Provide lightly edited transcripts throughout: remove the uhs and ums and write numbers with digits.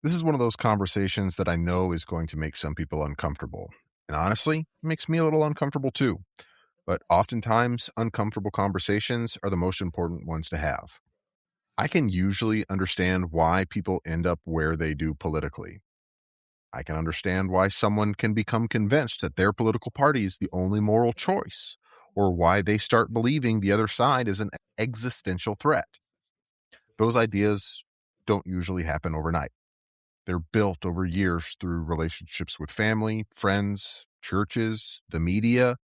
This is one of those conversations that I know is going to make some people uncomfortable. And honestly, it makes me a little uncomfortable too. But oftentimes, uncomfortable conversations are the most important ones to have. I can usually understand why people end up where they do politically. I can understand why someone can become convinced that their political party is the only moral choice, or why they start believing the other side is an existential threat. Those ideas don't usually happen overnight. They're built over years through relationships with family, friends, churches, the media,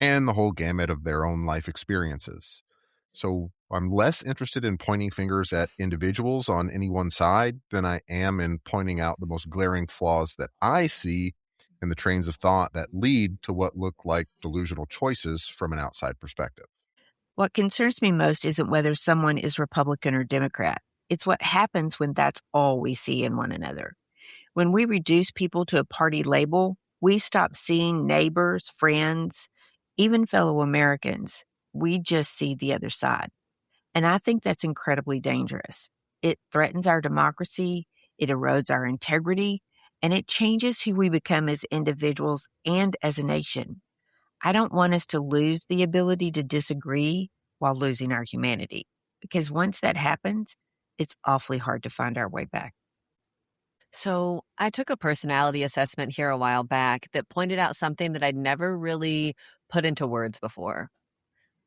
and the whole gamut of their own life experiences. So I'm less interested in pointing fingers at individuals on any one side than I am in pointing out the most glaring flaws that I see in the trains of thought that lead to what look like delusional choices from an outside perspective. What concerns me most isn't whether someone is Republican or Democrat. It's what happens when that's all we see in one another. When we reduce people to a party label, we stop seeing neighbors, friends, even fellow Americans. We just see the other side. And I think that's incredibly dangerous. It threatens our democracy, it erodes our integrity, and it changes who we become as individuals and as a nation. I don't want us to lose the ability to disagree while losing our humanity, because once that happens, it's awfully hard to find our way back. So I took a personality assessment here a while back that pointed out something that I'd never really put into words before.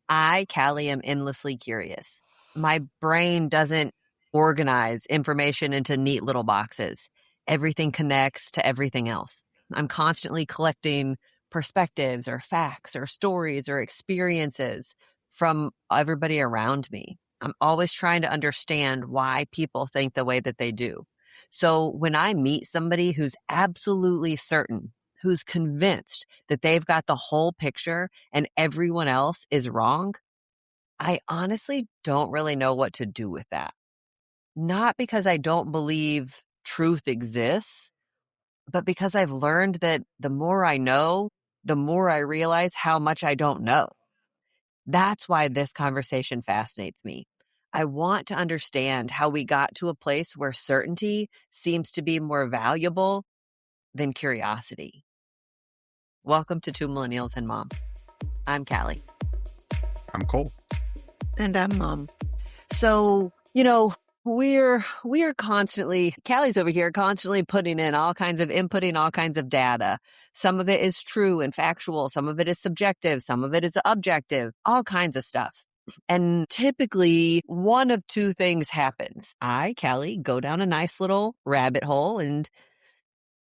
I, Callie, am endlessly curious. My brain doesn't organize information into neat little boxes. Everything connects to everything else. I'm constantly collecting perspectives or facts or stories or experiences from everybody around me. I'm always trying to understand why people think the way that they do. So when I meet somebody who's absolutely certain, who's convinced that they've got the whole picture and everyone else is wrong, I honestly don't really know what to do with that. Not because I don't believe truth exists, but because I've learned that the more I know, the more I realize how much I don't know. That's why this conversation fascinates me. I want to understand how we got to a place where certainty seems to be more valuable than curiosity. Welcome to Two Millennials and Mom. I'm Callie. I'm Cole. And I'm Mom. So, we're constantly, Callie's over here constantly putting in all kinds of inputting, all kinds of data. Some of it is true and factual. Some of it is subjective. Some of it is objective, all kinds of stuff. And typically one of two things happens. I, Callie, go down a nice little rabbit hole and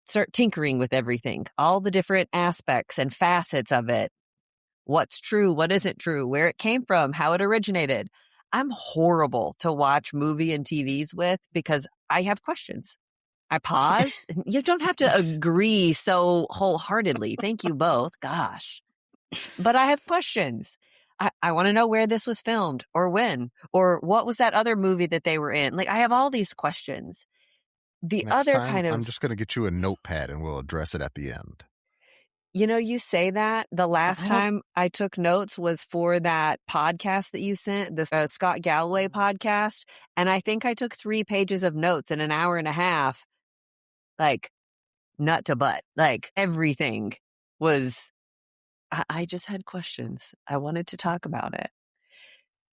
start tinkering with everything, all the different aspects and facets of it. What's true, what isn't true, where it came from, how it originated. I'm horrible to watch movie and TVs with because I have questions. I pause. You don't have to agree so wholeheartedly. Thank you both. Gosh. But I have questions. I want to know where this was filmed or when, or what was that other movie that they were in? Like, I have all these questions. The Next other time, kind I'm of, just going to get you a notepad and we'll address it at the end. you say that the last I don't- time I took notes was for that podcast that you sent, the Scott Galloway podcast. And I think I took 3 pages of notes in an hour and a half, like nut to butt, like everything was, I just had questions. I wanted to talk about it.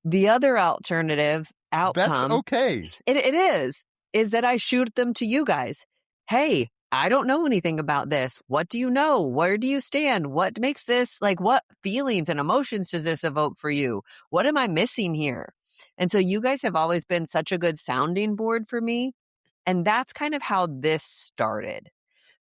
The other alternative That's outcome, okay. it is that I shoot them to you guys. Hey, I don't know anything about this. What do you know? Where do you stand? What makes this, like, what feelings and emotions does this evoke for you? What am I missing here? And so you guys have always been such a good sounding board for me. And that's kind of how this started.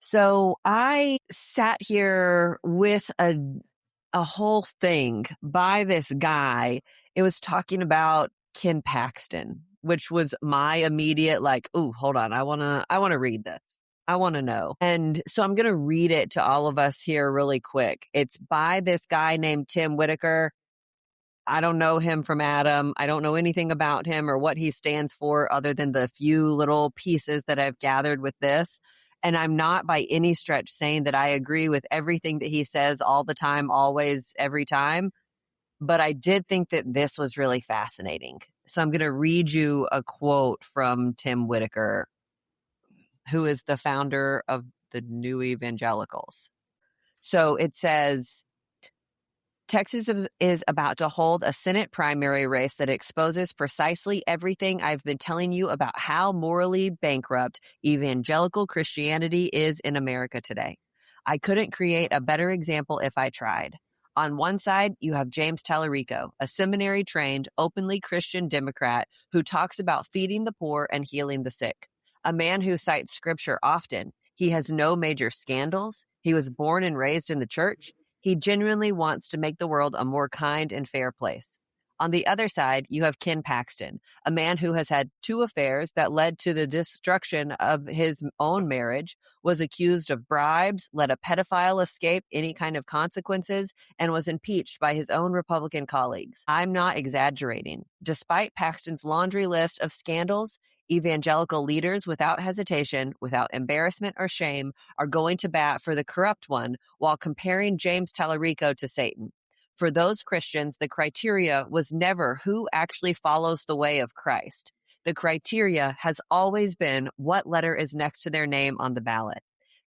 So I sat here with a whole thing by this guy. It was talking about Ken Paxton, which was my immediate like, ooh, hold on. I want to read this. I want to know. And so I'm going to read it to all of us here really quick. It's by this guy named Tim Whitaker. I don't know him from Adam. I don't know anything about him or what he stands for other than the few little pieces that I've gathered with this. And I'm not by any stretch saying that I agree with everything that he says all the time, always, every time. But I did think that this was really fascinating. So I'm going to read you a quote from Tim Whitaker. who is the founder of the New Evangelicals. So it says, Texas is about to hold a Senate primary race that exposes precisely everything I've been telling you about how morally bankrupt evangelical Christianity is in America today. I couldn't create a better example if I tried. On one side, you have James Tallarico, a seminary-trained, openly Christian Democrat who talks about feeding the poor and healing the sick. A man who cites scripture often. He has no major scandals. He was born and raised in the church. He genuinely wants to make the world a more kind and fair place. On the other side, you have Ken Paxton, a man who has had 2 affairs that led to the destruction of his own marriage, was accused of bribes, let a pedophile escape any kind of consequences, and was impeached by his own Republican colleagues. I'm not exaggerating. Despite Paxton's laundry list of scandals, evangelical leaders, without hesitation, without embarrassment or shame, are going to bat for the corrupt one while comparing James Tallarico to Satan. For those Christians, the criteria was never who actually follows the way of Christ. The criteria has always been what letter is next to their name on the ballot.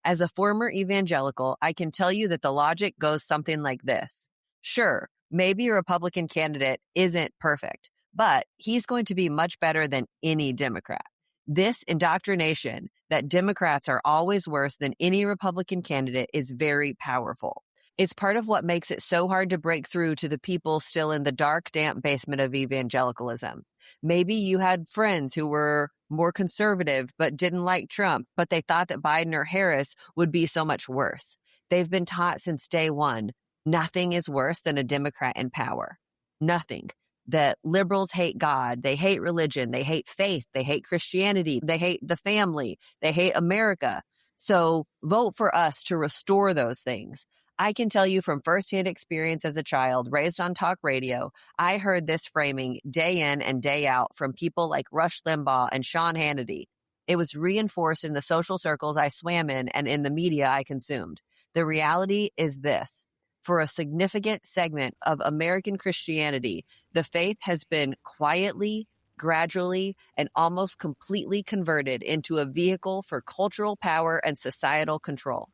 As a former evangelical, I can tell you that the logic goes something like this. Sure, maybe a Republican candidate isn't perfect, but he's going to be much better than any Democrat. This indoctrination that Democrats are always worse than any Republican candidate is very powerful. It's part of what makes it so hard to break through to the people still in the dark, damp basement of evangelicalism. Maybe you had friends who were more conservative but didn't like Trump, but they thought that Biden or Harris would be so much worse. They've been taught since day one, nothing is worse than a Democrat in power. Nothing. That liberals hate God, they hate religion, they hate faith, they hate Christianity, they hate the family, they hate America. So vote for us to restore those things. I can tell you from firsthand experience as a child raised on talk radio, I heard this framing day in and day out from people like Rush Limbaugh and Sean Hannity. It was reinforced in the social circles I swam in and in the media I consumed. The reality is this. For a significant segment of American Christianity, the faith has been quietly, gradually, and almost completely converted into a vehicle for cultural power and societal control.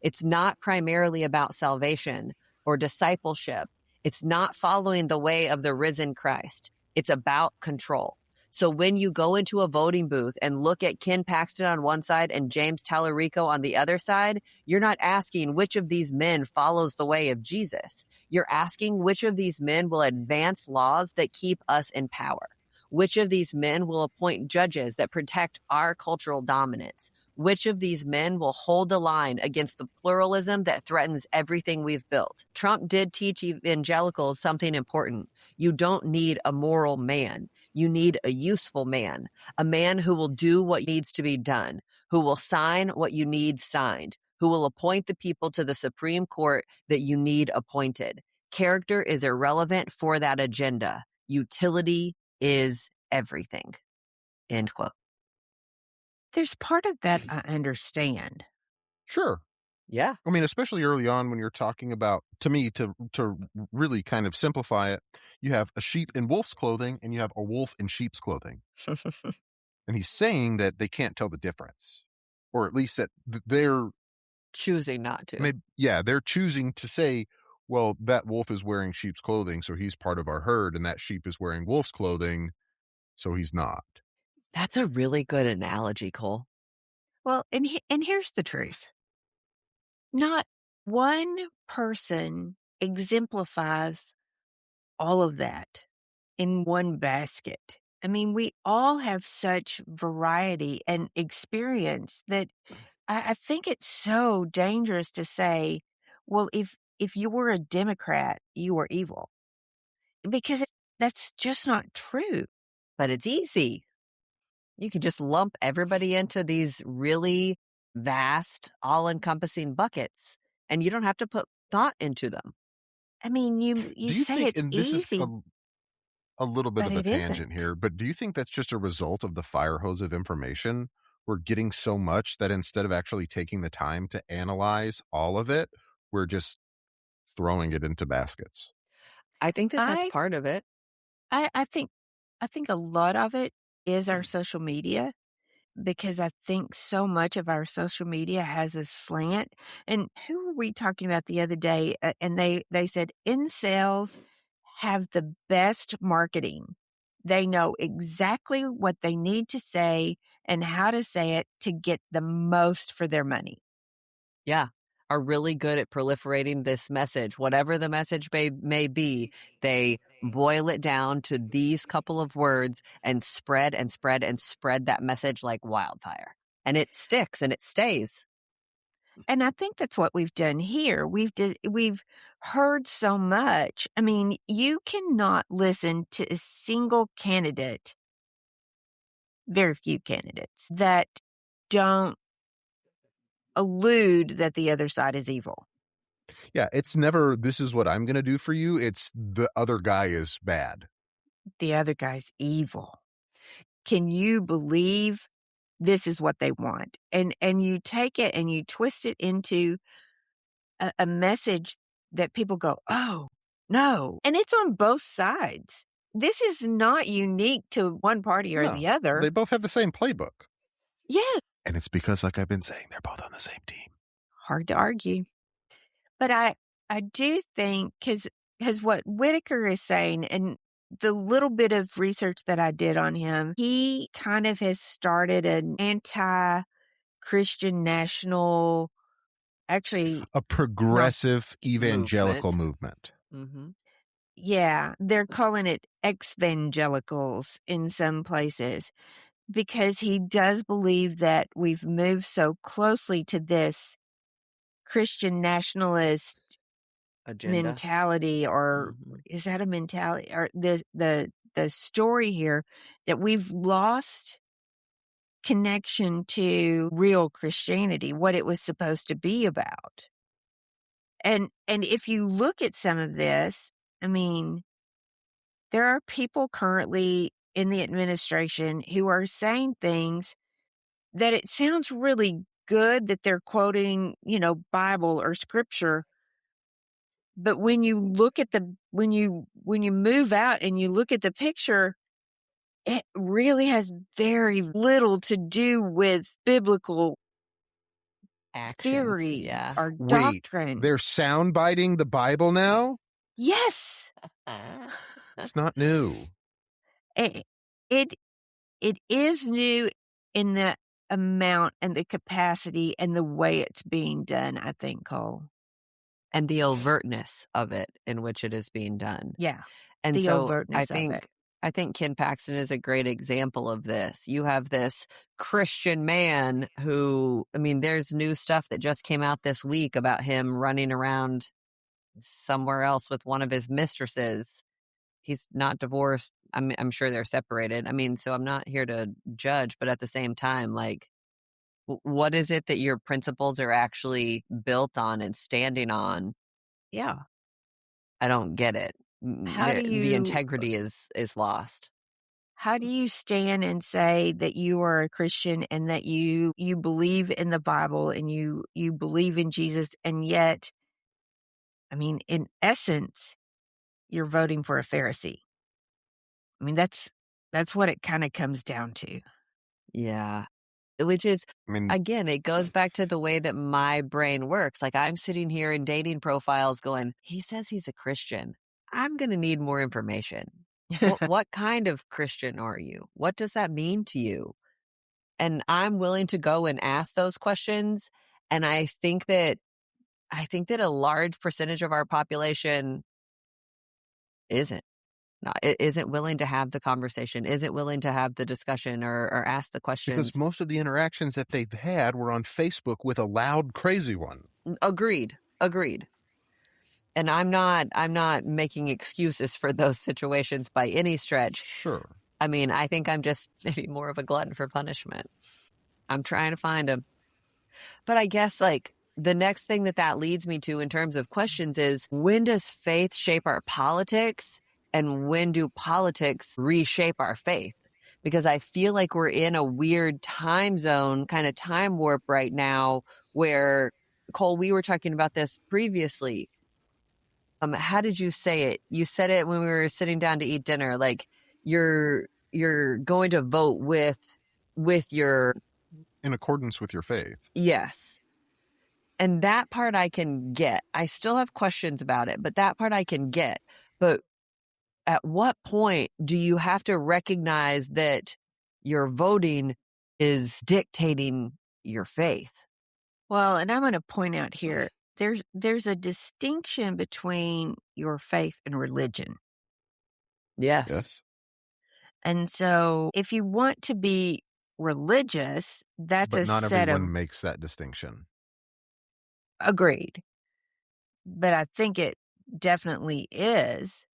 It's not primarily about salvation or discipleship. It's not following the way of the risen Christ. It's about control. So when you go into a voting booth and look at Ken Paxton on one side and James Tallarico on the other side, you're not asking which of these men follows the way of Jesus. You're asking which of these men will advance laws that keep us in power. Which of these men will appoint judges that protect our cultural dominance? Which of these men will hold the line against the pluralism that threatens everything we've built? Trump did teach evangelicals something important. You don't need a moral man. You need a useful man, a man who will do what needs to be done, who will sign what you need signed, who will appoint the people to the Supreme Court that you need appointed. Character is irrelevant for that agenda. Utility is everything. End quote. There's part of that I understand. Sure. Yeah. I mean, especially early on when you're talking about, to me, to really kind of simplify it, you have a sheep in wolf's clothing and you have a wolf in sheep's clothing. And he's saying that they can't tell the difference, or at least that they're choosing not to. maybe, they're choosing to say, well, that wolf is wearing sheep's clothing, so he's part of our herd, and that sheep is wearing wolf's clothing, so he's not. That's a really good analogy, Cole. Well, and here's the truth. Not one person exemplifies all of that in one basket. I mean, we all have such variety and experience that I think it's so dangerous to say, well, if you were a Democrat, you were evil. Because that's just not true. But it's easy. You can just lump everybody into these really vast, all-encompassing buckets, and you don't have to put thought into them. I mean, you Do you say think, it's and this easy, is a little bit but of a it tangent isn't. here, but do you think that's just a result of the fire hose of information? We're getting so much that instead of actually taking the time to analyze all of it, we're just throwing it into baskets. I think that that's I part of it. I think a lot of it is our social media. because I think so much of our social media has a slant. And who were we talking about the other day? And they said incels have the best marketing. They know exactly what they need to say and how to say it to get the most for their money. Yeah. Are really good at proliferating this message. Whatever the message may be, they boil it down to these couple of words and spread and spread and spread that message like wildfire. And it sticks and it stays. And I think that's what we've done here. We've heard so much. I mean, you cannot listen to a single candidate, very few candidates, that don't allude that the other side is evil. Yeah, it's never, this is what I'm going to do for you. It's the other guy is bad. The other guy's evil. Can you believe this is what they want? And you take it and you twist it into a message that people go, oh, no. And it's on both sides. This is not unique to one party or No, the other. they both have the same playbook. Yeah. And it's because, like I've been saying, they're both on the same team. Hard to argue. But I do think, because what Whitaker is saying, and the little bit of research that I did on him, he kind of has started an anti-Christian national, actually, A progressive evangelical movement. Mm-hmm. yeah, they're calling it evangelicals in some places, because he does believe that we've moved so closely to this Christian nationalist Agenda. mentality, or is that a mentality, or the story here, that we've lost connection to real Christianity, what it was supposed to be about. And if you look at some of this, I mean, there are people currently in the administration who are saying things that it sounds really good that they're quoting, Bible or scripture. But when you look at when you move out and you look at the picture, it really has very little to do with biblical Actions, theory yeah. or Wait, doctrine. they're soundbiting the Bible now? Yes. It's not new. It, it is new in the amount and the capacity and the way it's being done, I think, Cole. And the overtness of it in which it is being done. Yeah. And the so overtness of it. I think Ken Paxton is a great example of this. You have this Christian man who, I mean, there's new stuff that just came out this week about him running around somewhere else with one of his mistresses. He's not divorced. I'm sure they're separated. I mean, so I'm not here to judge, but at the same time, like, what is it that your principles are actually built on and standing on? Yeah. I don't get it. The integrity is lost. How do you stand and say that you are a Christian and that you believe in the Bible and you believe in Jesus, and yet, I mean, in essence, you're voting for a Pharisee? I mean, that's what it kind of comes down to. Yeah. Which is, again, it goes back to the way that my brain works. Like, I'm sitting here in dating profiles going, he says he's a Christian. I'm going to need more information. What kind of Christian are you? What does that mean to you? And I'm willing to go and ask those questions. And I think that a large percentage of our population isn't willing to have the conversation, isn't willing to have the discussion or ask the questions. Because most of the interactions that they've had were on Facebook with a loud, crazy one. Agreed. And I'm not making excuses for those situations by any stretch. Sure. I mean, I think I'm just maybe more of a glutton for punishment. I'm trying to find them. But I guess, like, the next thing that leads me to in terms of questions is, when does faith shape our politics, and when do politics reshape our faith? Because I feel like we're in a weird time zone, kind of time warp right now, where, Cole, we were talking about this previously. How did you say it? You said it when we were sitting down to eat dinner. Like, you're going to vote with with your In accordance with your faith. yes. And that part I can get. I still have questions about it, but that part I can get. But at what point do you have to recognize that your voting is dictating your faith? Well, and I'm going to point out here, there's a distinction between your faith and religion. Yes. Yes. And so if you want to be religious, that's But a not set of everyone makes that distinction. agreed. But I think it definitely is.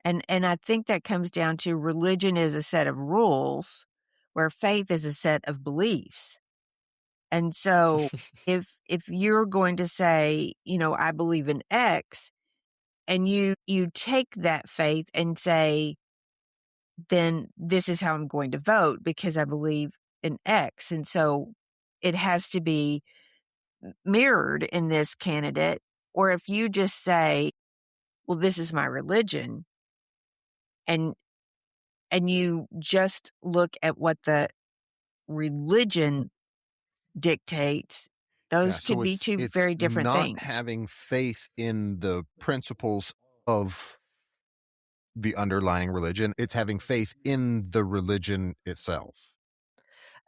And I think that comes down to religion is a set of rules where faith is a set of beliefs. And so if you're going to say, I believe in X, and you take that faith and say, then this is how I'm going to vote because I believe in X. And so it has to be mirrored in this candidate. Or if you just say, well, this is my religion, and you just look at what the religion dictates, Yeah, those so could be two it's very different not things. having faith in the principles of the underlying religion. It's having faith in the religion itself.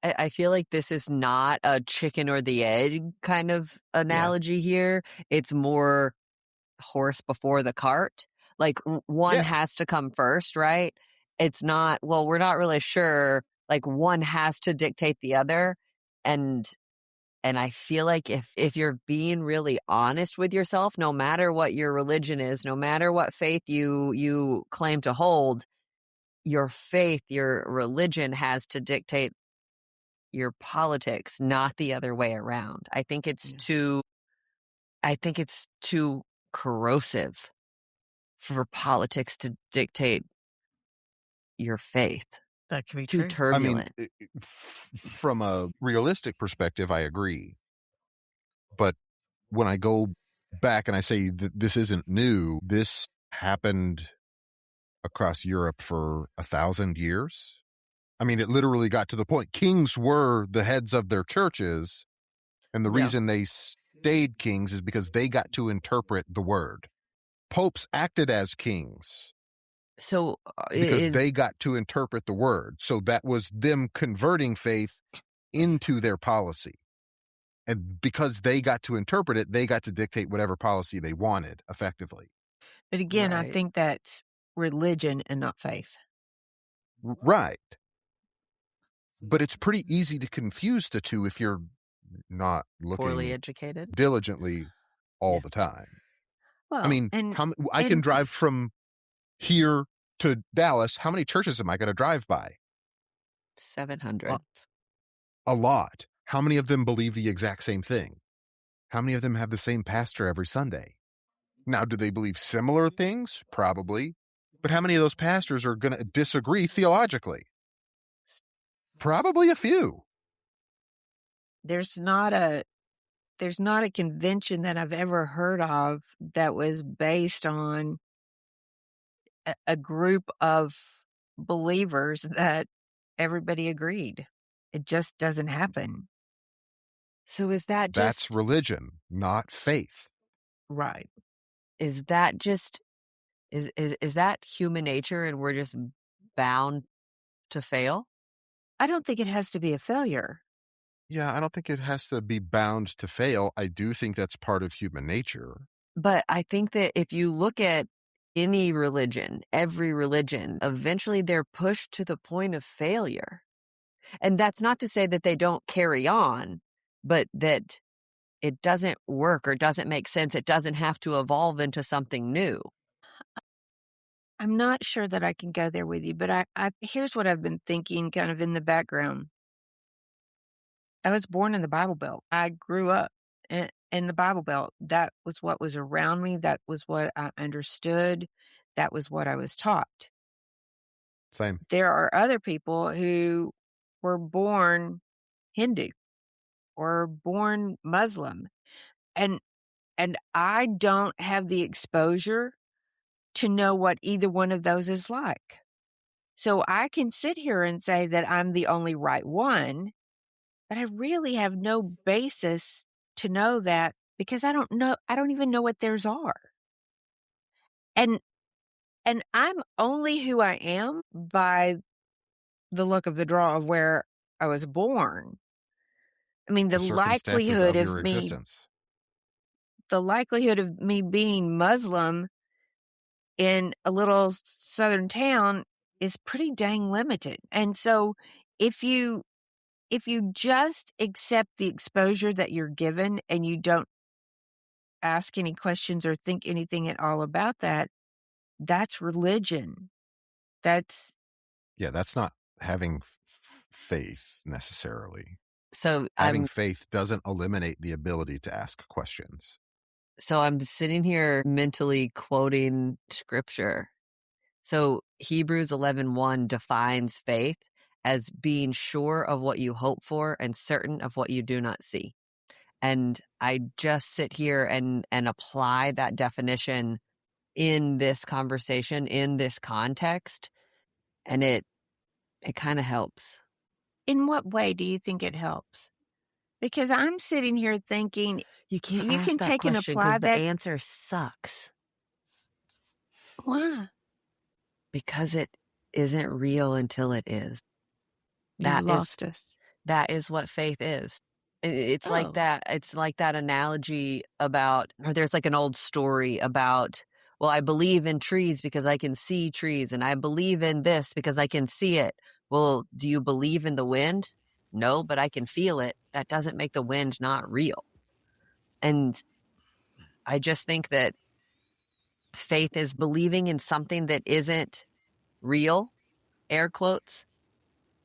I feel like this is not a chicken or the egg kind of Yeah. analogy here. It's more horse before the cart. Like one Yeah. has to come first, right? It's not, well, we're not really sure. Like one has to dictate the other. And I feel like if you're being really honest with yourself, no matter what your religion is, no matter what faith you claim to hold, your faith, your religion has to dictate your politics, not the other way around. I think it's too corrosive for politics to dictate your faith. That could be Too true. I mean, turbulent. from a realistic perspective, I agree. But when I go back and I say that this isn't new, this happened across Europe for 1,000 years. I mean, it literally got to the point. Kings were the heads of their churches, and the Yeah. reason they stayed kings is because they got to interpret the word. Popes acted as kings So because is they got to interpret the word. So that was them converting faith into their policy. And because they got to interpret it, they got to dictate whatever policy they wanted effectively. But again, I right. think that's religion and not faith. Right. But it's pretty easy to confuse the two if you're not Poorly looking educated. diligently all Yeah. the time. I Well, mean, and I can drive from here to Dallas. How many churches am I going to drive by? 700. A lot. How many of them believe the exact same thing? How many of them have the same pastor every Sunday? Now, do they believe similar things? Probably. But how many of those pastors are going to disagree theologically? Probably a few. there's not a convention that I've ever heard of that was based on a group of believers that everybody agreed. It just doesn't happen. So is that That's just religion, not faith. Right. is that just is that human nature and we're just bound to fail? I don't think it has to be a failure. Yeah, I don't think it has to be bound to fail. I do think that's part of human nature. But I think that if you look at any religion, every religion, eventually they're pushed to the point of failure. And that's not to say that they don't carry on, but that it doesn't work or doesn't make sense. It doesn't have to evolve into something new. I'm not sure that I can go there with you, but I here's what I've been thinking kind of in the background. I was born in the Bible Belt. I grew up in the Bible Belt. That was what was around me. That was what I understood. That was what I was taught. Same. There are other people who were born Hindu or born Muslim, and I don't have the exposure to know what either one of those is like. So I can sit here and say that I'm the only right one, but I really have no basis to know that because I don't even know what theirs are. And I'm only who I am by the luck of the draw of where I was born. I mean, The circumstances of your existence. the likelihood of me being Muslim in a little southern town is pretty dang limited. And so if you just accept the exposure that you're given and you don't ask any questions or think anything at all about that, that's religion. That's That's not having faith necessarily. So having faith doesn't eliminate the ability to ask questions. So I'm sitting here mentally quoting scripture. So Hebrews 11:1 defines faith as being sure of what you hope for and certain of what you do not see. And I just sit here and apply that definition in this conversation, in this context, and it kind of helps. in what way do you think it helps? Because I'm sitting here thinking You can't you ask can that take and question apply because the that. answer sucks. Why? Because it isn't real until it is. You lost us. That is what faith is. It's like that. It's like that analogy about, or there's like an old story about, well, I believe in trees because I can see trees, and I believe in this because I can see it. Well, do you believe in the wind? No, but I can feel it. That doesn't make the wind not real. And I just think that faith is believing in something that isn't real, air quotes,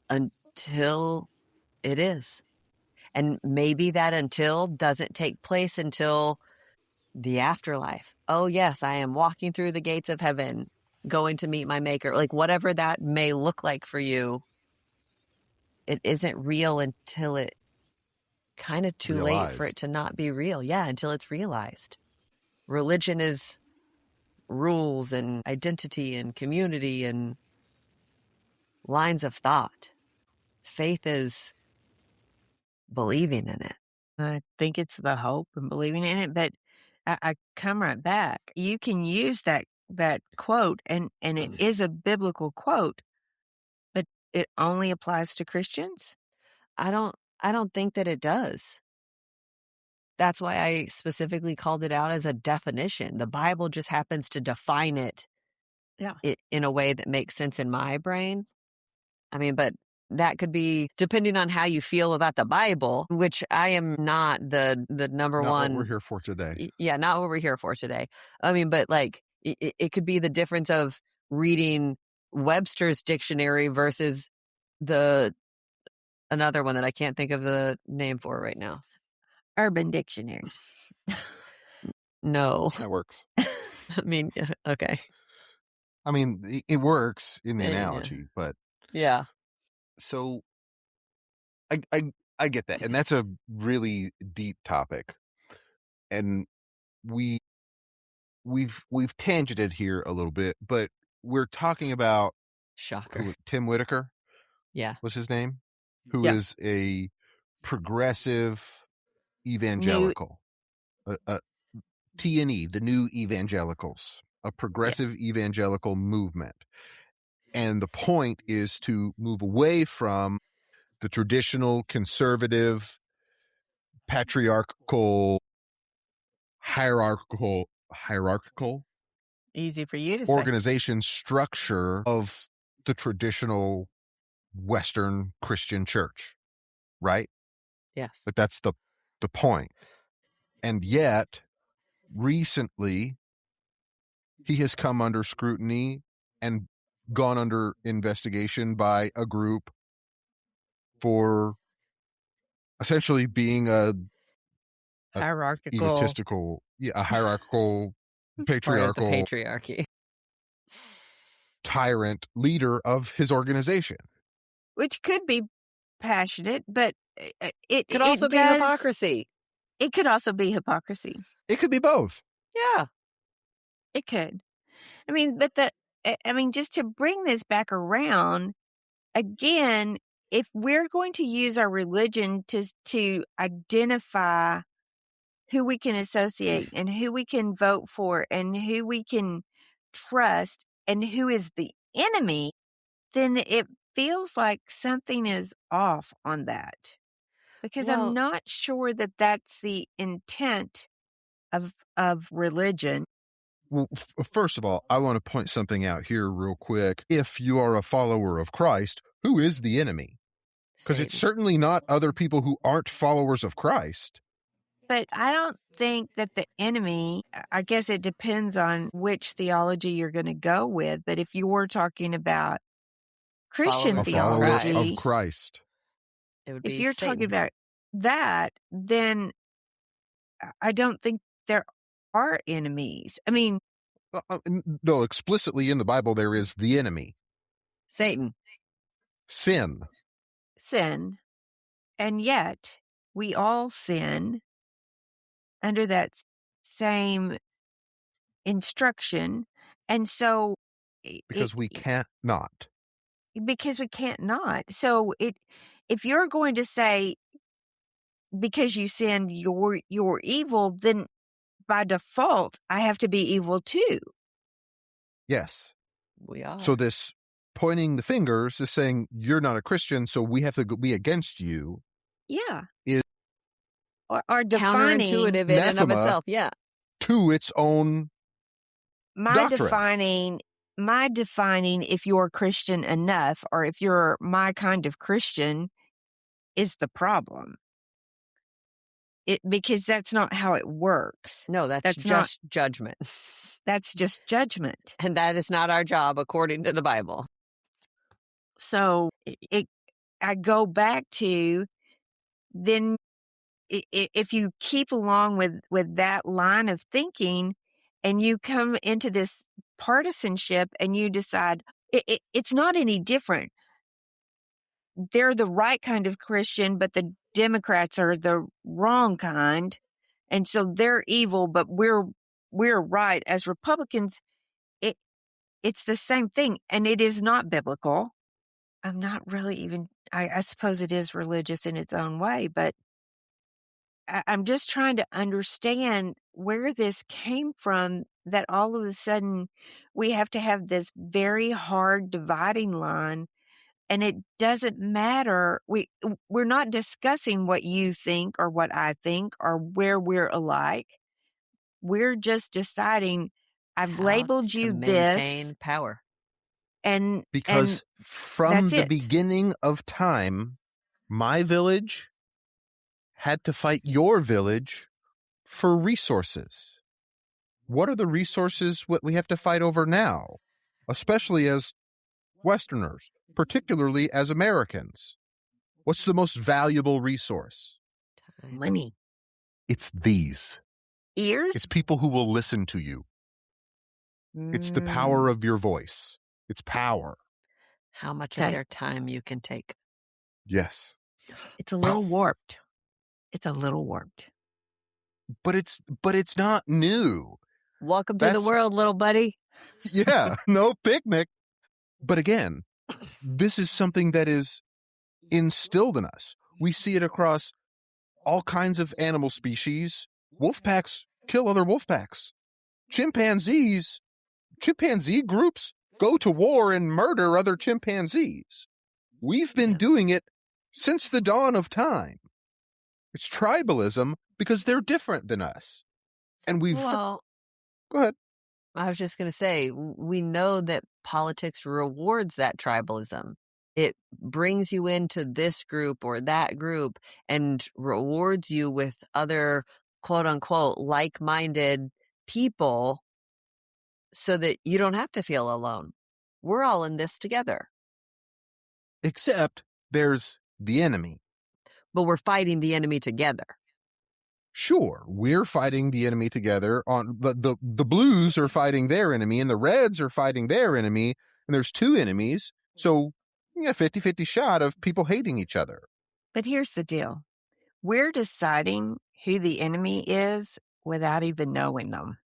until it is. And maybe that until doesn't take place until the afterlife. Oh, yes, I am walking through the gates of heaven, going to meet my maker. Like whatever that may look like for you, it isn't real until it kind of too late for it to not be real. Yeah, until it's realized. Religion is rules and identity and community and lines of thought. Faith is believing in it. I think it's the hope and believing in it, but I come right back. You can use that quote, and it is a biblical quote, but it only applies to Christians? I don't think that it does. That's why I specifically called it out as a definition. The Bible just happens to define it, in a way that makes sense in my brain. I mean, but that could be depending on how you feel about the Bible, which I am not the number not one. What we're here for today. Yeah, not what we're here for today. I mean, but like it could be the difference of reading Webster's dictionary versus another one that I can't think of the name for right now. Urban Dictionary. No. That works. I mean, okay. I mean, it works in the analogy, but yeah. So I get that, and that's a really deep topic, and we've tangented here a little bit, but we're talking about Shocker. Tim Whitaker. Yeah, was his name, who is a progressive evangelical, T&E, the New Evangelicals, a progressive evangelical movement. And the point is to move away from the traditional conservative, patriarchal, hierarchical, easy for you to say, organization structure of the traditional Western Christian church, right? Yes. But that's the point. And yet, recently, he has come under scrutiny and gone under investigation by a group for essentially being a hierarchical, egotistical, a hierarchical, patriarchal, patriarchy, tyrant leader of his organization, which could be passionate, but it could also be hypocrisy. It could also be hypocrisy. It could be both. Yeah, it could. I mean, but I mean, just to bring this back around, again, if we're going to use our religion to identify who we can associate and who we can vote for and who we can trust and who is the enemy, then it feels like something is off on that. Because I'm Well, not sure that that's the intent of religion. Well, first of all, I want to point something out here real quick. If you are a follower of Christ, who is the enemy? Because it's Satan. certainly not other people who aren't followers of Christ. But I don't think that the enemy, I guess it depends on which theology you're going to go with. But if you were talking about Christian A Followers of follower of theology, Christ. It would if be you're talking Satan. about that, then I don't think there are enemies. I mean, No, explicitly in the Bible, there is the enemy, Satan. sin. sin, and yet we all sin under that same instruction. And so Because we can't not. because we can't not. So if you're going to say because you sinned you're evil, then by default I have to be evil too. Yes. We are. So this pointing the fingers is saying you're not a Christian, so we have to be against you. Yeah. Is Or defining counterintuitive in and of anathema itself. Yeah. to its own my doctrine. defining if you're Christian enough or if you're my kind of Christian is the problem. Because that's not how it works. No, that's That's just judgment. That's just judgment. And that is not our job according to the Bible. So I go back to then if you keep along with that line of thinking and you come into this partisanship and you decide it's not any different. They're the right kind of Christian, but the Democrats are the wrong kind. And so they're evil, but we're right. As Republicans, it's the same thing. And it is not biblical. I'm not really even, I suppose it is religious in its own way, but I'm just trying to understand where this came from, that all of a sudden we have to have this very hard dividing line. And it doesn't matter. We're not discussing what you think or what I think or where we're alike. We're just deciding I've How labeled to you maintain this, power. and Because from that's the it. beginning of time, my village had to fight your village for resources. What are the resources what we have to fight over now, especially as Westerners, particularly as Americans? What's the most valuable resource? Money, It's these. ears. It's people who will listen to you. It's the power of your voice. It's power. How much Okay. of their time you can take. Yes. It's a little warped. It's a little warped. But it's not new. Welcome to the world, little buddy. Yeah, no picnic. But again, this is something that is instilled in us. We see it across all kinds of animal species. Wolf packs kill other wolf packs. Chimpanzee groups go to war and murder other chimpanzees. We've been doing it since the dawn of time. It's tribalism because they're different than us. And Well, go ahead. I was just going to say, we know that politics rewards that tribalism. It brings you into this group or that group and rewards you with other quote unquote like-minded people so that you don't have to feel alone. We're all in this together. Except there's the enemy. But we're fighting the enemy together. Sure, we're fighting the enemy together. The blues are fighting their enemy, and the reds are fighting their enemy, and there's two enemies. So, 50-50 shot of people hating each other. But here's the deal. We're deciding who the enemy is without even knowing them.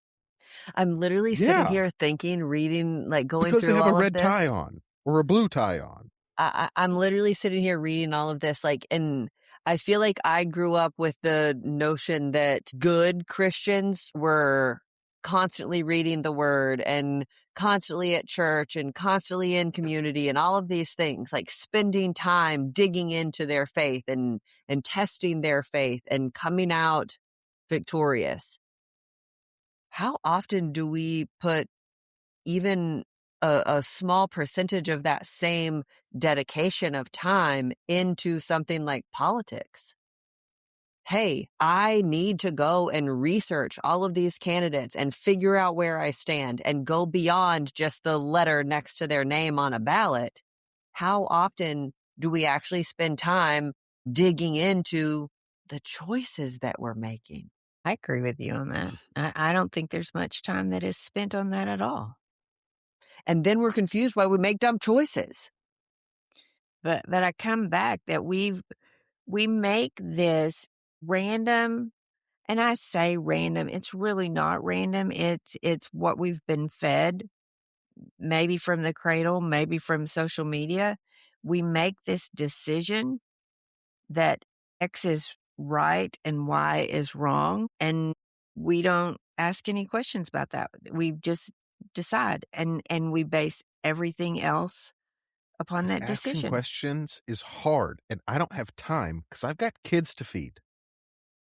I'm literally sitting Yeah, here thinking, reading, like going because they through have a all of red tie this. on or a blue tie on. I'm literally sitting here reading all of this, like, and I feel like I grew up with the notion that good Christians were constantly reading the word and constantly at church and constantly in community and all of these things, like spending time digging into their faith and testing their faith and coming out victorious. How often do we put even a small percentage of that same dedication of time into something like politics? Hey, I need to go and research all of these candidates and figure out where I stand and go beyond just the letter next to their name on a ballot. How often do we actually spend time digging into the choices that we're making? I agree with you on that. I don't think there's much time that is spent on that at all. And then we're confused why we make dumb choices. But I come back that we make this random, and I say random, it's really not random. It's what we've been fed, maybe from the cradle, maybe from social media. We make this decision that X is right and Y is wrong, and we don't ask any questions about that. We just decide, and we base everything else upon Because that asking decision. questions is hard, and I don't have time because I've got kids to feed.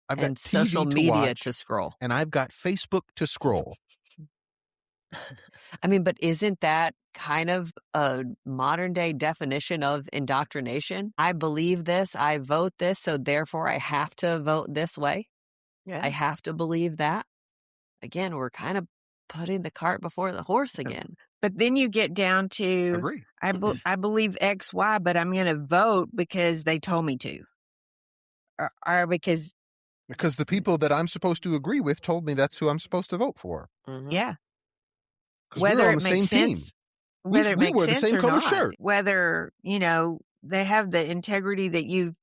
I've got And social TV to media watch, to scroll. and I've got Facebook to scroll. I mean, but isn't that kind of a modern day definition of indoctrination? I believe this, I vote this, so therefore I have to vote this way. I Yeah. have to believe that. Again, we're kind of putting the cart before the horse again. But then you get down to, Agree. I believe X, Y, but I'm going to vote because they told me to. Or because, Because the people that I'm supposed to agree with told me that's who I'm supposed to vote for. yeah, Because we're on the same team. whether it We makes wear the sense same or color not, shirt. whether, they have the integrity that you've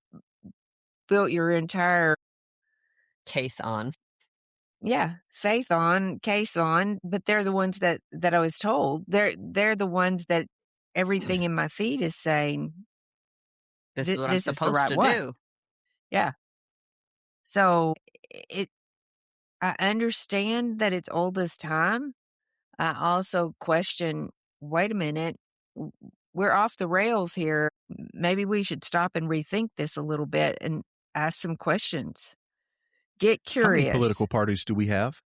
built your entire, Case on. faith on, case on, but they're the ones that I was told. They're the ones that everything in my feed is saying, This is what I'm this is the supposed right to one. do. Yeah. So I understand that it's old as time. I also question, wait a minute, we're off the rails here. Maybe we should stop and rethink this a little bit and ask some questions. Get How many curious. political parties do we have?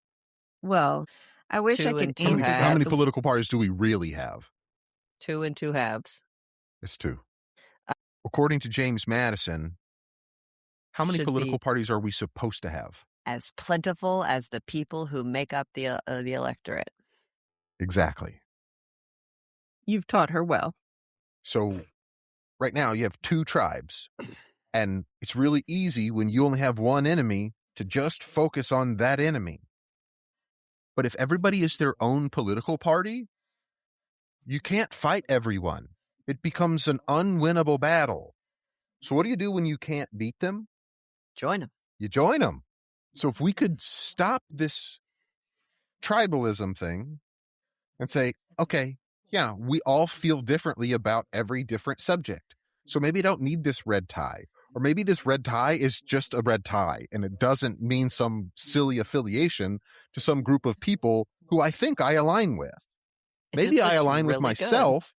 Well, I wish I 2 could and 2 answer How many that. political parties do we really have? 2 and 2 halves. It's 2. According to James Madison, how many Should political be parties are we supposed to have? as plentiful as the people who make up the electorate. Exactly. You've taught her well. So right now you have 2 tribes, and it's really easy when you only have one enemy to just focus on that enemy. But if everybody is their own political party, you can't fight everyone. It becomes an unwinnable battle. So what do you do when you can't beat them? Join them. You join them. So if we could stop this tribalism thing and say, okay, yeah, we all feel differently about every different subject. So maybe I don't need this red tie. Or maybe this red tie is just a red tie and it doesn't mean some silly affiliation to some group of people who I think I align with. It Maybe just I looks align with really good. myself,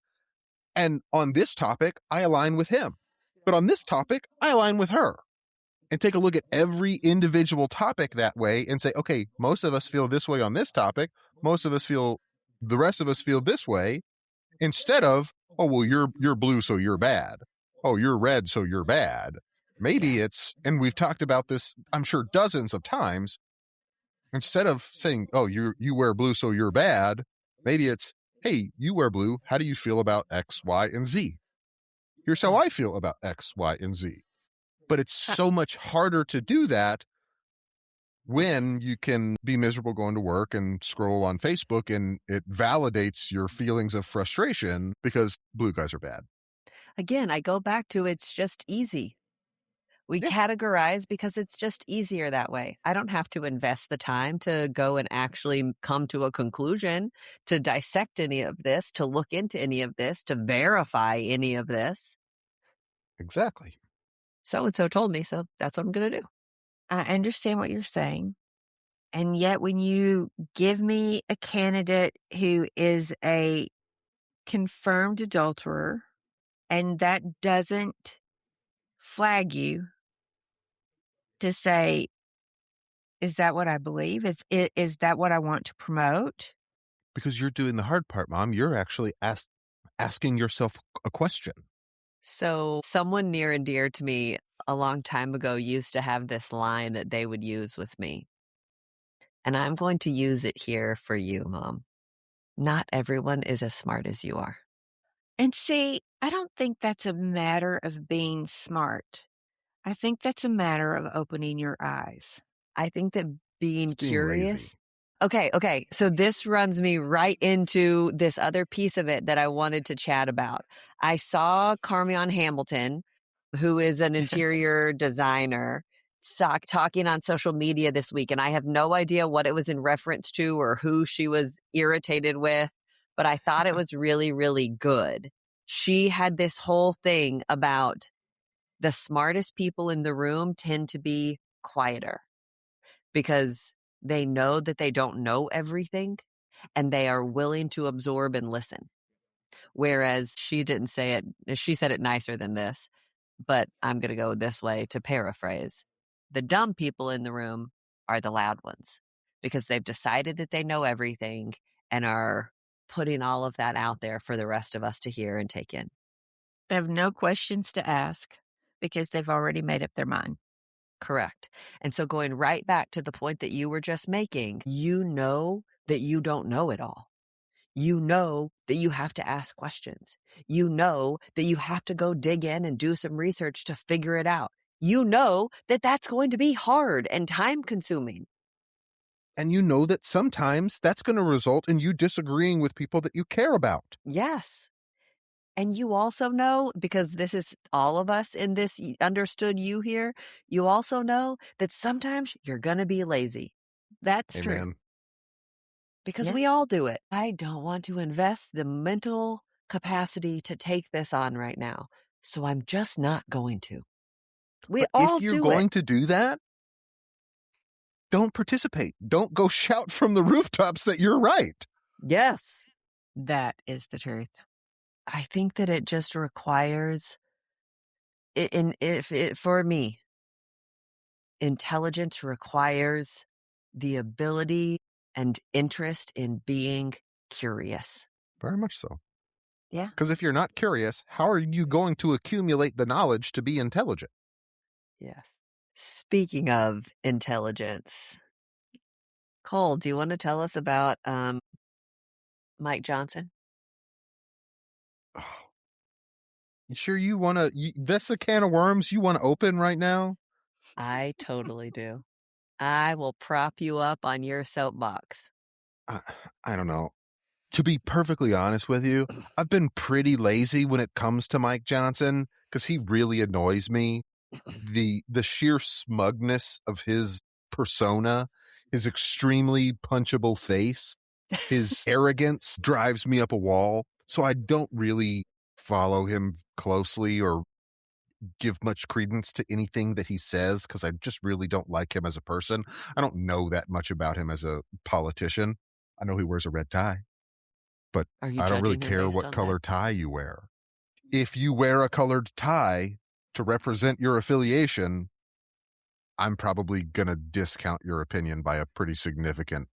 and on this topic, I align with him. But on this topic, I align with her. And take a look at every individual topic that way and say, okay, most of us feel this way on this topic. The rest of us feel this way. Instead of, oh, well, you're blue, so you're bad. Oh, you're red, so you're bad. Maybe it's, and we've talked about this, I'm sure, dozens of times. Instead of saying, oh, you wear blue, so you're bad, maybe it's, hey, you wear blue. How do you feel about X, Y, and Z? Here's how I feel about X, Y, and Z. But it's so much harder to do that when you can be miserable going to work and scroll on Facebook and it validates your feelings of frustration because blue guys are bad. Again, I go back to it's just easy. We categorize because it's just easier that way. I don't have to invest the time to go and actually come to a conclusion, to dissect any of this, to look into any of this, to verify any of this. Exactly. So-and-so told me, so that's what I'm going to do. I understand what you're saying. And yet when you give me a candidate who is a confirmed adulterer and that doesn't flag you to say, is that what I believe? Is that what I want to promote? Because you're doing the hard part, Mom. You're actually asking yourself a question. So someone near and dear to me a long time ago used to have this line that they would use with me. And I'm going to use it here for you, Mom. Not everyone is as smart as you are. And see, I don't think that's a matter of being smart. I think that's a matter of opening your eyes. I think that being It's being curious. lazy. Okay. So this runs me right into this other piece of it that I wanted to chat about. I saw Carmion Hamilton, who is an interior designer, talking on social media this week, and I have no idea what it was in reference to or who she was irritated with, but I thought it was really, really good. She had this whole thing about the smartest people in the room tend to be quieter because they know that they don't know everything and they are willing to absorb and listen. Whereas she didn't say it, she said it nicer than this, but I'm going to go this way to paraphrase. The dumb people in the room are the loud ones because they've decided that they know everything and are putting all of that out there for the rest of us to hear and take in. They have no questions to ask because they've already made up their mind. Correct. And so going right back to the point that you were just making, you know that you don't know it all. You know that you have to ask questions. You know that you have to go dig in and do some research to figure it out. You know that that's going to be hard and time consuming. And you know that sometimes that's going to result in you disagreeing with people that you care about. Yes. And you also know, because this is all of us in this understood you here, you also know that sometimes you're going to be lazy. That's true. Amen. Because Yeah. we all do it. I don't want to invest the mental capacity to take this on right now. So I'm just not going to. We But all if you're do going it. to do that, don't participate. Don't go shout from the rooftops that you're right. Yes. That is the truth. I think that it just requires, for me, intelligence requires the ability and interest in being curious. Very much so. Yeah. Because if you're not curious, how are you going to accumulate the knowledge to be intelligent? Yes. Speaking of intelligence, Cole, do you want to tell us about Mike Johnson? Oh, you sure you want to? That's a can of worms you want to open right now? I totally do. I will prop you up on your soapbox. I don't know. To be perfectly honest with you, I've been pretty lazy when it comes to Mike Johnson because he really annoys me. The sheer smugness of his persona, his extremely punchable face, his arrogance drives me up a wall. So I don't really follow him closely or give much credence to anything that he says because I just really don't like him as a person. I don't know that much about him as a politician. I know he wears a red tie, but Are you I don't really judging him care based what on color that? tie you wear. If you wear a colored tie to represent your affiliation, I'm probably going to discount your opinion by a pretty significant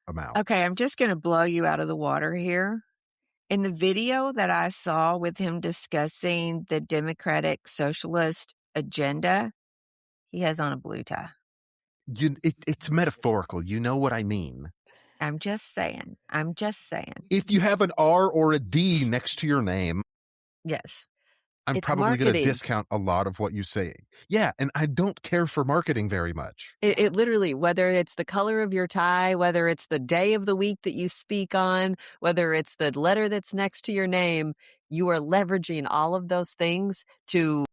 amount. Okay, I'm just going to blow you out of the water here. In the video that I saw with him discussing the Democratic Socialist agenda, he has on a blue tie. It's metaphorical. You know what I mean. I'm just saying. If you have an R or a D next to your name, Yes. I'm It's probably going to marketing. discount a lot of what you say. Yeah, and I don't care for marketing very much. It literally, whether it's the color of your tie, whether it's the day of the week that you speak on, whether it's the letter that's next to your name, you are leveraging all of those things to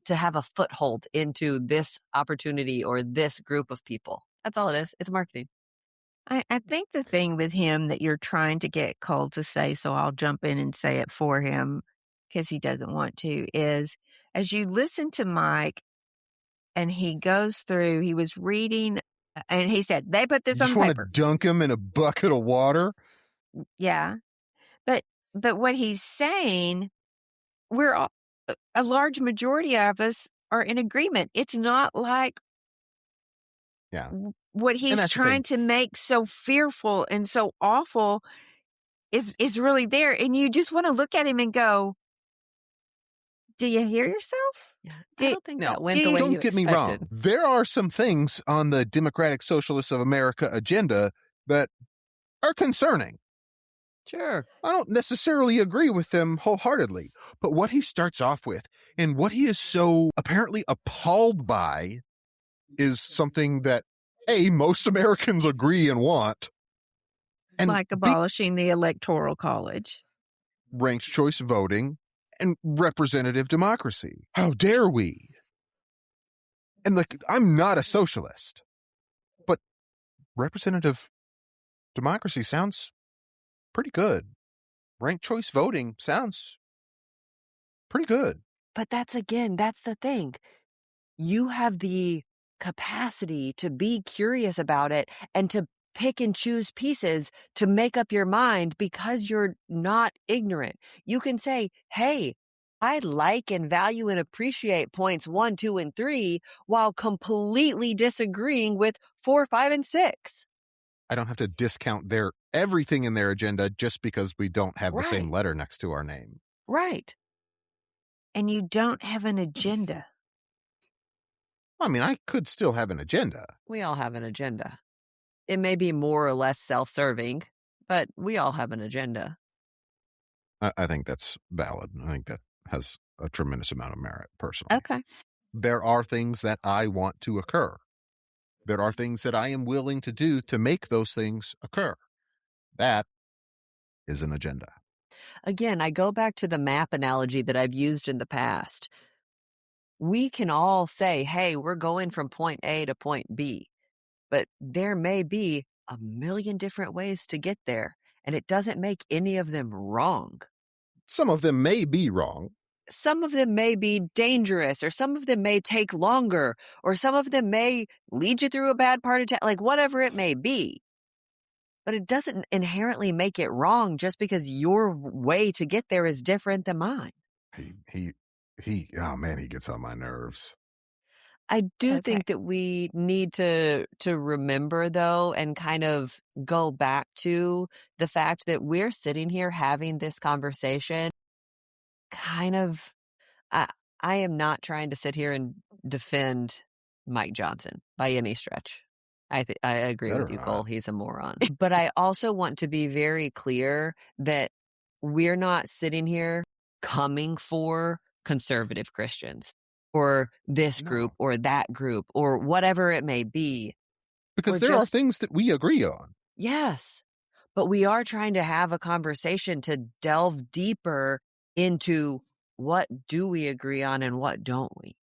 to have a foothold into this opportunity or this group of people. That's all it is. It's marketing. I think the thing with him that you're trying to get Cole to say, so I'll jump in and say it for him because he doesn't want to, is as you listen to Mike and he goes through, he was reading and he said, they put You this on just the want to paper. dunk him in a bucket of water? Yeah. But what he's saying, we're all, a large majority of us are in agreement. It's not like Yeah. what And he's that's the trying thing. to make so fearful and so awful is really there. And you just want to look at him and go, do you hear yourself? Yeah. I Do, don't think Now, that went the way you don't get me expected. wrong. There are some things on the Democratic Socialists of America agenda that are concerning. Sure. I don't necessarily agree with them wholeheartedly, but what he starts off with and what he is so apparently appalled by is something that A, most Americans agree and want, and like B, abolishing the electoral college. ranked choice voting and representative democracy. How dare we? And like, I'm not a socialist, but representative democracy sounds pretty good. Ranked choice voting sounds pretty good. But that's the thing. You have the capacity to be curious about it and to pick and choose pieces to make up your mind because you're not ignorant. You can say, hey, I like and value and appreciate points 1, 2, and 3 while completely disagreeing with 4, 5, and 6. I don't have to discount everything in their agenda just because we don't have the same Right. letter next to our name. Right. And you don't have an agenda. I mean, I could still have an agenda. We all have an agenda. It may be more or less self-serving, but we all have an agenda. I think that's valid. I think that has a tremendous amount of merit, personally. Okay. There are things that I want to occur. There are things that I am willing to do to make those things occur. That is an agenda. Again, I go back to the map analogy that I've used in the past. We can all say, hey, we're going from point A to point B, but there may be a million different ways to get there, and it doesn't make any of them wrong. Some of them may be wrong. Some of them may be dangerous, or some of them may take longer, or some of them may lead you through a bad part of town, like whatever it may be. But it doesn't inherently make it wrong just because your way to get there is different than mine. Oh man, he gets on my nerves. I do Okay. think that we need to remember, though, and kind of go back to the fact that we're sitting here having this conversation kind of, I am not trying to sit here and defend Mike Johnson by any stretch. I agree Better with you, not. Cole. He's a moron. But I also want to be very clear that we're not sitting here coming for conservative Christians or this group No. or that group or whatever it may be. Because We're there are just- things that we agree on. Yes. But we are trying to have a conversation to delve deeper into what do we agree on and what don't we?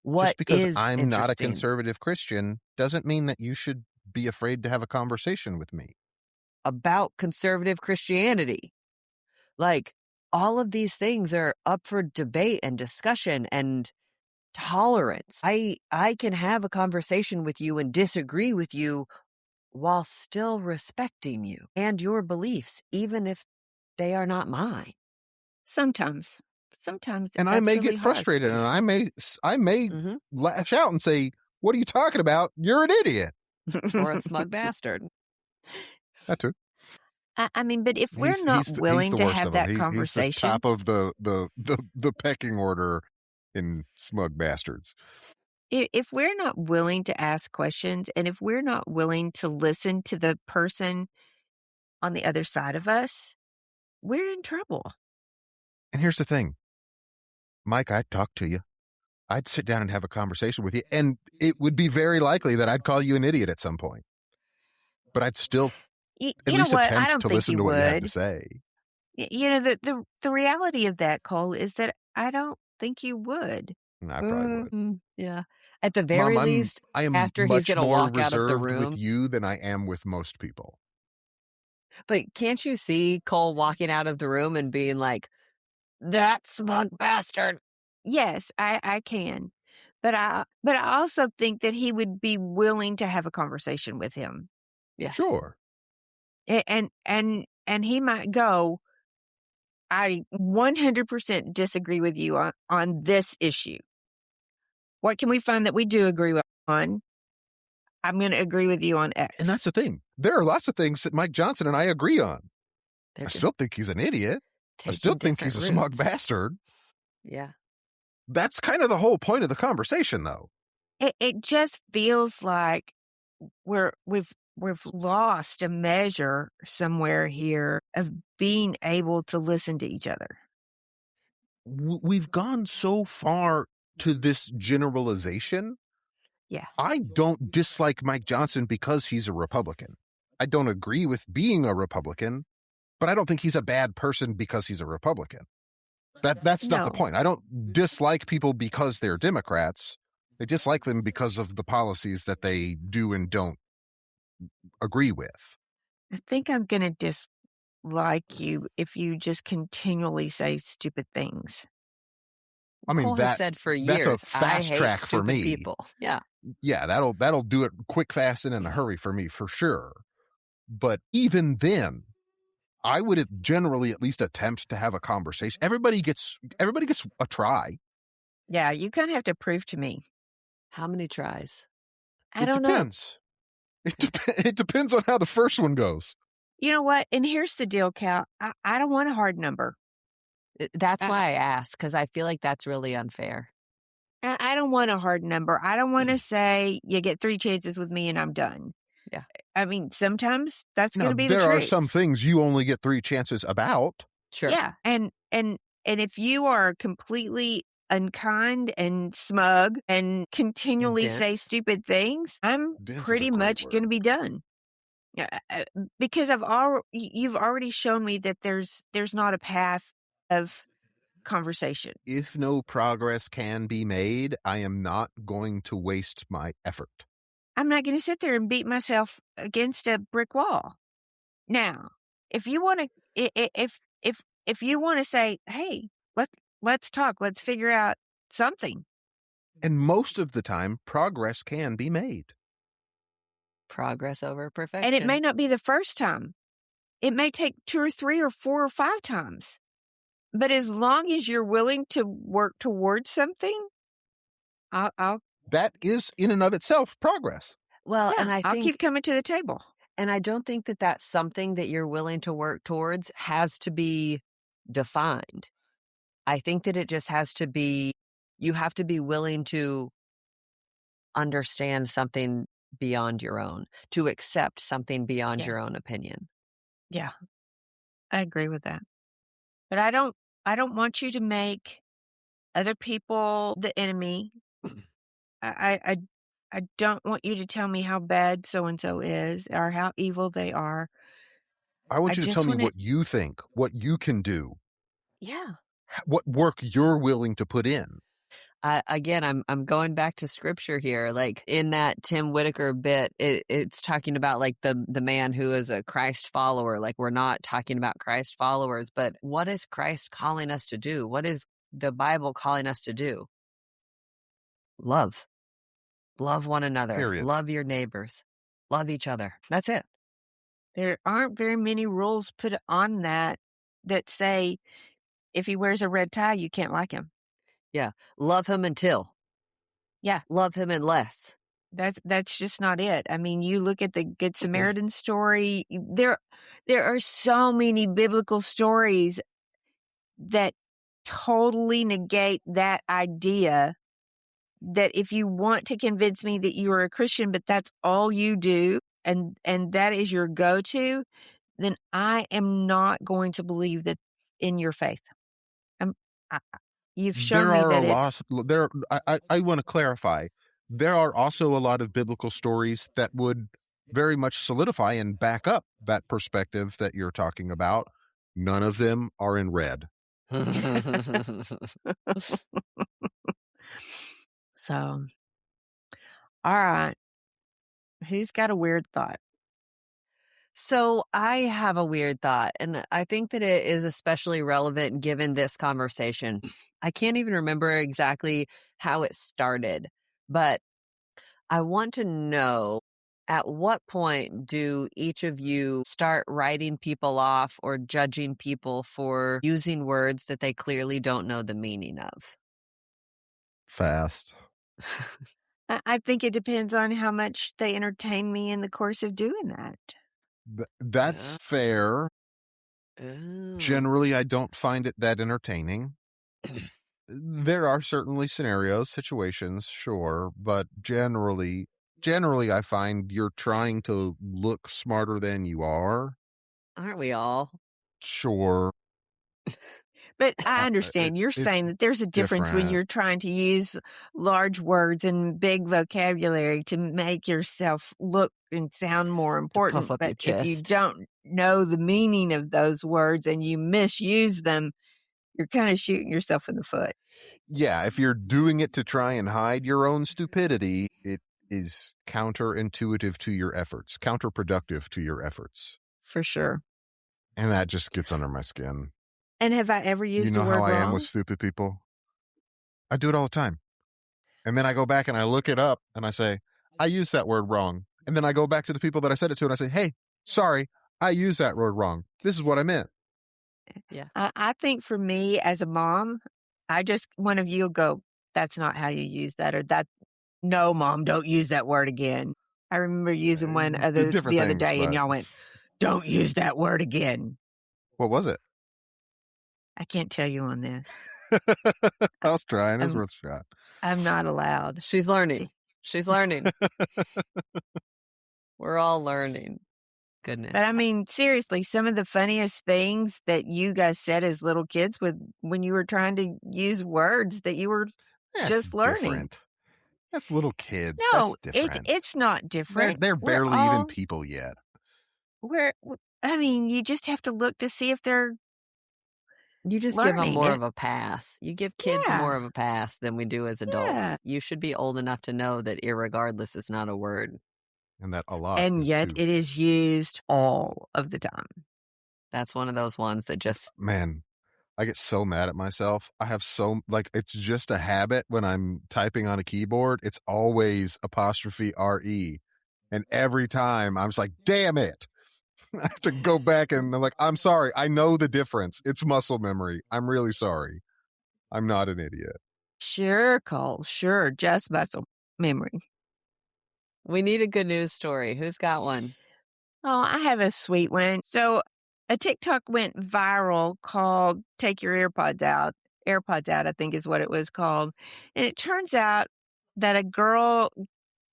What Just because is I'm not a interesting conservative Christian doesn't mean that you should be afraid to have a conversation with me. about conservative Christianity? Like, all of these things are up for debate and discussion and tolerance. I can have a conversation with you and disagree with you while still respecting you and your beliefs, even if they are not mine. Sometimes. And I may get frustrated and I may Mhm. lash out and say, "What are you talking about? You're an idiot." Or a smug bastard. That too. I mean, but if we're not willing the to worst have of them. that He's the conversation, top of the pecking order in smug bastards. if we're not willing to ask questions and if we're not willing to listen to the person on the other side of us, we're in trouble. And here's the thing, Mike, I'd talk to you. I'd sit down and have a conversation with you, and it would be very likely that I'd call you an idiot at some point. But I'd still You at know least what? I attempt don't to think listen you to what you have to would. say. You know, the reality of that, Cole, is that I don't think you would. I probably would. Yeah. At the Mom, very least, I am after he's much gonna more walk out of the reserved with room. you than I am with most people. But can't you see Cole walking out of the room and being like, "That smug bastard." Yes, I can. But I also think that he would be willing to have a conversation with him. Yes. Sure. And he might go, "I 100% disagree with you on this issue. What can we find that we do agree on? I'm gonna agree with you on X." And that's the thing. There are lots of things that Mike Johnson and I agree on. They're I just still think he's an idiot. I still taking think he's different a smug routes. bastard. Yeah. That's kind of the whole point of the conversation, though. It just feels like we've lost a measure somewhere here of being able to listen to each other. We've gone so far to this generalization. Yeah. I don't dislike Mike Johnson because he's a Republican. I don't agree with being a Republican, but I don't think he's a bad person because he's a Republican. That's not the No. point. I don't dislike people because they're Democrats. I dislike them because of the policies that they do and don't agree with. I think I'm gonna dislike you if you just continually say stupid things. I mean, Cole has said for that's a years, "I fast hate track for stupid me. people." Yeah. Yeah, that'll do it quick, fast, and in a hurry for me for sure. But even then, I would generally at least attempt to have a conversation. Everybody gets a try. Yeah, you kinda have to prove to me. How many tries? I It don't know. depends. It depends on how the first one goes. You know what? And here's the deal, Cal. I don't want a hard number. That's I why I asked, because I feel like that's really unfair. I don't want a hard number. I don't wanna say, "You get 3 chances with me and I'm done." Yeah. I mean, sometimes that's Now, gonna be the there are truth. some things you only get 3 chances about. Sure. Yeah, and if you are completely unkind and smug and continually say Dense. stupid things, I'm Dense is a pretty great much word. gonna be done. Yeah, because you've already shown me that there's not a path of conversation. If no progress can be made, I am not going to waste my effort. I'm not gonna sit there and beat myself against a brick wall. Now, if you wanna if you wanna say, "Hey, let's talk, let's figure out something." And most of the time, progress can be made. Progress over perfection. And it may not be the first time. It may take 2 or 3 or 4 or 5 times. But as long as you're willing to work towards something, I'll That is in and of itself progress. Well, yeah, and I I'll think, keep coming to the table. and I don't think that that's something that you're willing to work towards has to be defined. I think that it just has to be, you have to be willing to understand something beyond your own, to accept something beyond Yeah. your own opinion. Yeah. I agree with that. But I don't want you to make other people the enemy. I I don't want you to tell me how bad so and so is or how evil they are. I want I you to just tell me wanna what you think, what you can do, yeah. what work you're willing to put in. Again, I'm going back to scripture here. Like in that Tim Whitaker bit, it's talking about like the man who is a Christ follower. Like we're not talking about Christ followers, but what is Christ calling us to do? What is the Bible calling us to do? Love. Love one another. Period. Love your neighbors. Love each other. That's it. There aren't very many rules put on that say if he wears a red tie, you can't like him. Yeah. Love him until. Yeah. Love him unless. That's just not it. I mean, you look at the Good Samaritan story, there are so many biblical stories that totally negate that idea that if you want to convince me that you are a Christian, but that's all you do and that is your go-to, then I am not going to believe that in your faith. I'm, I, you've shown There me are a that it's lot. I want to clarify. There are also a lot of biblical stories that would very much solidify and back up that perspective that you're talking about. None of them are in red. So, all right. Who's got a weird thought? So I have a weird thought, and I think that it is especially relevant given this conversation. I can't even remember exactly how it started, but I want to know, at what point do each of you start writing people off or judging people for using words that they clearly don't know the meaning of? Fast. I think it depends on how much they entertain me in the course of doing that. That's fair. Oh. Generally, I don't find it that entertaining. There are certainly scenarios, situations, sure, but generally, I find you're trying to look smarter than you are. Aren't we all? Sure, But I understand you're it's saying that there's a difference when different. you're trying to use large words and big vocabulary to make yourself look and sound more To puff important. up But your if you chest. don't know the meaning of those words and you misuse them, you're kind of shooting yourself in the foot. Yeah, if you're doing it to try and hide your own stupidity, it is counterintuitive to your efforts, counterproductive to your efforts. For sure. And that just gets under my skin. And have I ever You used a know how word I am with wrong? stupid people? I do it all the time. And then I go back and I look it up and I say, I used that word wrong. And then I go back to the people that I said it to and I say, hey, sorry, I used that word wrong. This is what I meant. Yeah. I think for me as a mom, one of you will go, that's not how you use that, or that, no, mom, don't use that word again. I remember using one Different the other things, day and but y'all went, don't use that word again. what was it? I can't tell you on this. I was trying. It was I'm, worth a shot. I'm not allowed. She's learning. She's learning. We're all learning. Goodness. But I mean, seriously, some of the funniest things that you guys said as little kids when you were trying to use words that you were That's just learning. different. That's little kids. No, That's different. it's not different. They're We're barely even all people yet. I mean, you just have to look to see if they're You just give them learning. more And of a pass. You give kids more of a pass than we do as adults. yeah. You should be old enough to know that irregardless is not a word. And that a lot And is yet too. it is used all of the time. That's one of those ones that just Man, I get so mad at myself. I have it's just a habit when I'm typing on a keyboard. It's always apostrophe RE. And every time I'm just like, damn it. I have to go back and I'm like, I'm sorry. I know the difference. It's muscle memory. I'm really sorry. I'm not an idiot. Sure, Cole. Sure. Just muscle memory. we need a good news story. Who's got one? Oh, I have a sweet one. So a TikTok went viral called Take Your AirPods Out. AirPods Out, I think is what it was called. And it turns out that a girl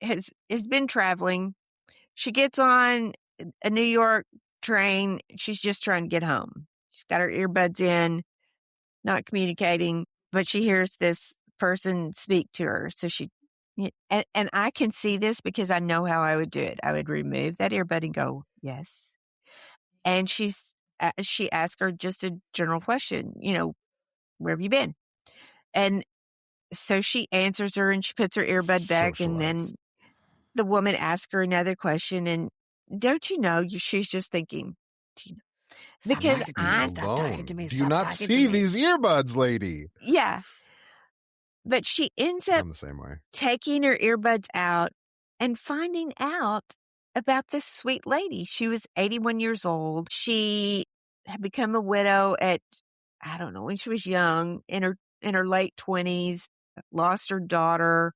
has been traveling. She gets on a New York train. She's just trying to get home. She's got her earbuds in, not communicating, but she hears this person speak to her. So and I can see this because I know how I would do it. I would remove that earbud and go, yes. And she asked her just a general question, where have you been? And so she answers her and she puts her earbud back. And Socialize. then the woman asks her another question. And don't you know, she's just thinking, do you know? Because Stop talking to me. Stop talking Alone. to me. Do you Stop not talking to see me. these earbuds, lady? Yeah. But she ends up I'm the same way. taking her earbuds out and finding out about this sweet lady. She was 81 years old. She had become a widow at, I don't know, when she was young, in her late 20s, lost her daughter.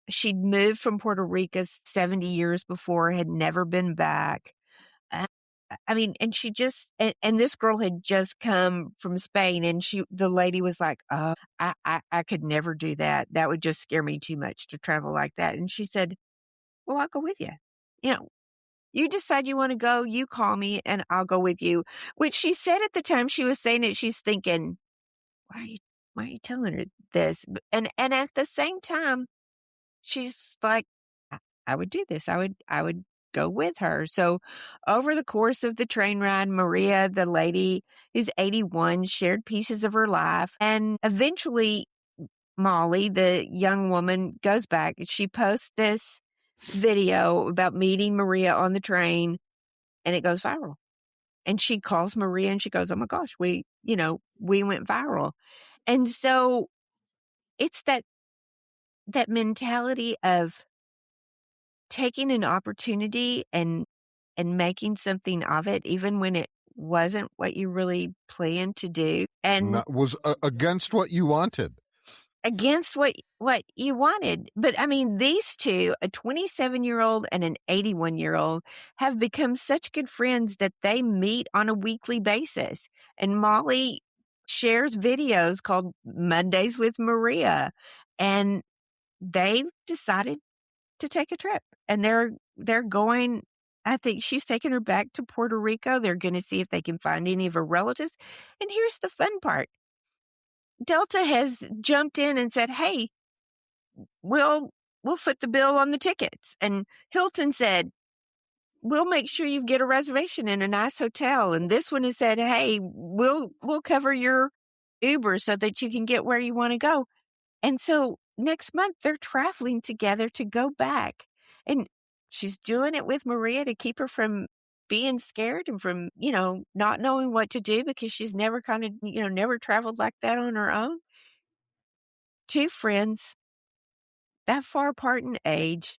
She'd moved from Puerto Rico 70 years before, had never been back. Uh, I mean, and she just, and this girl had just come from Spain, and the lady was like, oh, I could never do that. That would just scare me too much to travel like that. And she said, well, I'll go with you. You decide you want to go, you call me and I'll go with you. Which she said at the time she was saying it, she's thinking, why are you telling her this? And at the same time, she's like, I would do this. I would go with her. So over the course of the train ride, Maria, the lady who's 81, shared pieces of her life. And eventually Molly, the young woman, goes back and she posts this video about meeting Maria on the train, and it goes viral. And she calls Maria and she goes, "Oh my gosh, we went viral." And so it's that mentality of taking an opportunity and making something of it, even when it wasn't what you really planned to do, and That was against what you wanted. against what you wanted. But I mean, these two, a 27-year-old and an 81-year-old, have become such good friends that they meet on a weekly basis. And Molly shares videos called Mondays with Maria, and they've decided to take a trip, and they're going. I think she's taking her back to Puerto Rico. They're going to see if they can find any of her relatives. And here's the fun part. Delta has jumped in and said, "Hey, we'll foot the bill on the tickets." And Hilton said, "We'll make sure you get a reservation in a nice hotel." And this one has said, "Hey, we'll cover your Uber so that you can get where you want to go." And so next month they're traveling together to go back. And she's doing it with Maria to keep her from being scared and from, not knowing what to do, because she's never never traveled like that on her own. Two friends that far apart in age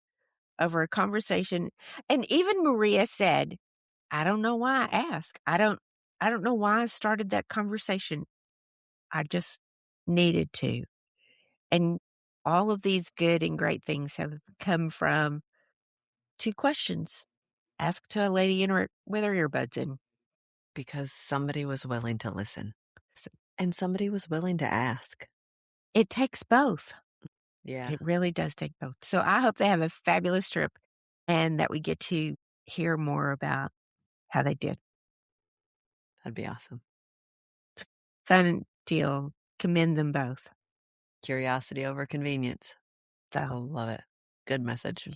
over a conversation. And even Maria said, "I don't know why I asked. I don't know why I started that conversation. I just needed to." And all of these good and great things have come from two questions asked to a lady with her earbuds in. Because somebody was willing to listen. And somebody was willing to ask. It takes both. Yeah. It really does take both. So I hope they have a fabulous trip and that we get to hear more about how they did. That'd be awesome. Fun deal. Commend them both. Curiosity over convenience. I So love it. Good message.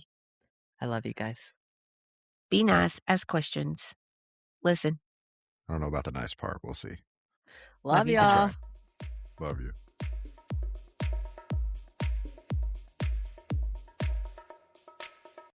I love you guys. be nice, ask questions, listen. I don't know about the nice part. We'll see. Love you y'all. guys. Love you.